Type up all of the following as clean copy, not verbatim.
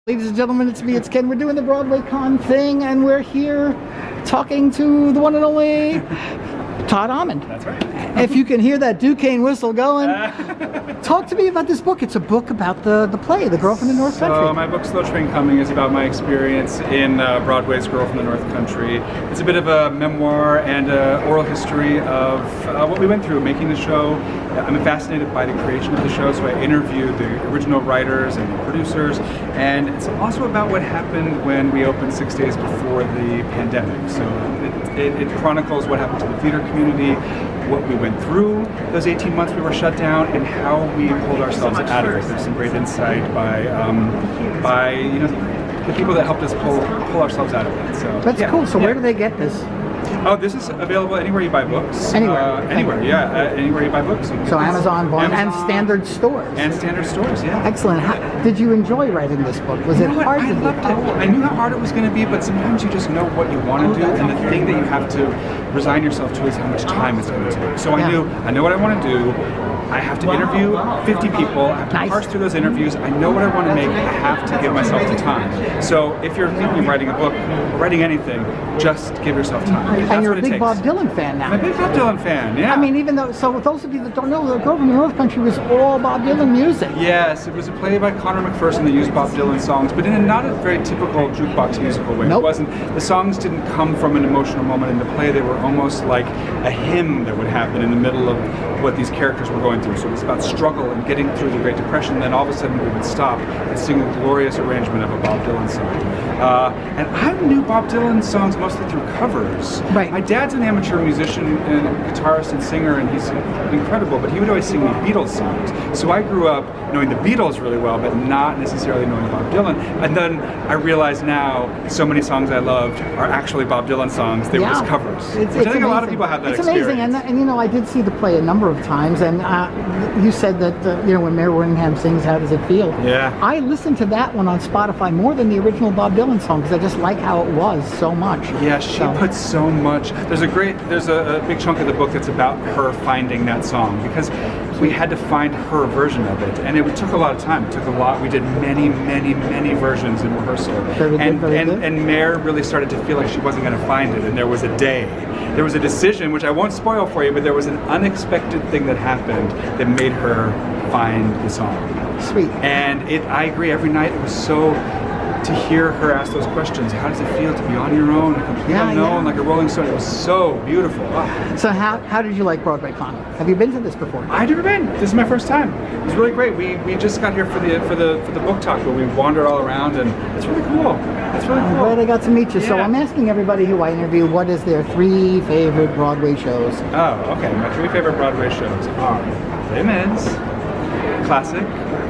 Ladies and gentlemen, it's me, it's Ken. We're doing the BroadwayCon thing, and we're here talking to the one and only Todd Almond. That's right. If you can hear that Duquesne whistle going, talk to me about this book. It's a book about the play, The Girl from the North Country. So my book, Slow Train Coming, is about my experience in Broadway's Girl from the North Country. It's a bit of a memoir and oral history of what we went through making the show. I'm fascinated by the creation of the show, so I interviewed the original writers and the producers, and it's also about what happened when we opened 6 days before the pandemic. So it chronicles what happened to the theater community, what we went through those 18 months we were shut down, and how we pulled ourselves out of it. There's some great insight by the people that helped us pull ourselves out of it. So that's cool. So where do they get this? Oh, this is available anywhere you buy books. Anywhere? Anywhere you buy books. So Amazon, and standard stores. And standard stores, yeah. Excellent. Did you enjoy writing this book? Was it hard to do? I knew how hard it was going to be, but sometimes you just know what you want to do, and the thing that you have to resign yourself to is how much time it's going to take. So I know what I want to do. I have to interview 50 people, I have to parse through those interviews, I know what I want to make, I have to give myself the time. So if you're thinking of writing a book, or writing anything, just give yourself time. And you're a big Bob Dylan fan now. I'm a big Bob Dylan fan, yeah. I mean, even though, so those of you that don't know, The Girl from the North Country was all Bob Dylan music. Yes, it was a play by Connor McPherson that used Bob Dylan songs, but in not a very typical jukebox musical way. It wasn't, the songs didn't come from an emotional moment in the play, they were almost like a hymn that would happen in the middle of what these characters were going through. So it was about struggle and getting through the Great Depression, then all of a sudden we would stop and sing a glorious arrangement of a Bob Dylan song. And I knew Bob Dylan songs mostly through covers. Right. My dad's an amateur musician and guitarist and singer, and he's incredible, but he would always sing me Beatles songs. So I grew up knowing the Beatles really well, but not necessarily knowing Bob Dylan. And then I realize now so many songs I loved are actually Bob Dylan songs. They were just covers. Which I think a lot of people have that experience. It's amazing, and you know, I did see the play a number of times, and you said that when Mary Winningham sings "How Does It Feel?" Yeah. I listened to that one on Spotify more than the original Bob Dylan song because I just like how it was so much. Yeah, she put so much. There's a big chunk of the book that's about her finding that song because we had to find her version of it, and it took a lot of time. It took a lot. We did many versions in rehearsal, and Mare really started to feel like she wasn't going to find it, and there was a day. There was a decision, which I won't spoil for you, but there was an unexpected thing that happened that made her find the song. Sweet. And I agree, every night it was so, to hear her ask those questions, how does it feel to be on your own, completely unknown, like a Rolling Stone? It was so beautiful. Oh. So how did you like BroadwayCon? Have you been to this before? I've never been. This is my first time. It was really great. We just got here for the book talk, but we wandered all around, and it's really cool. It's really cool. I'm glad I got to meet you. Yeah. So I'm asking everybody who I interview, what is their 3 favorite Broadway shows? Oh, okay. My 3 favorite Broadway shows are Les Mis, classic,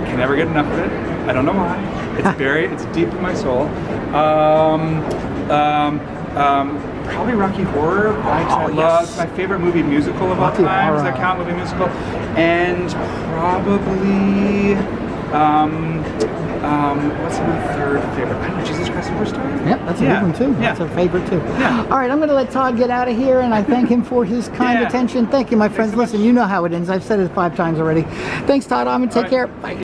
can never get enough of it. I don't know why. It's deep in my soul. Probably Rocky Horror. It's my favorite movie musical of all time. Does that count, movie musical? And probably, what's my 3rd favorite? I don't know, Jesus Christ Superstar? Yep, that's a good one too. Yeah. That's a favorite too. Yeah. All right, I'm going to let Todd get out of here, and I thank him for his kind attention. Thank you, my friends. Listen, you know how it ends. I've said it 5 times already. Thanks, Todd. I'm going to take care. Bye.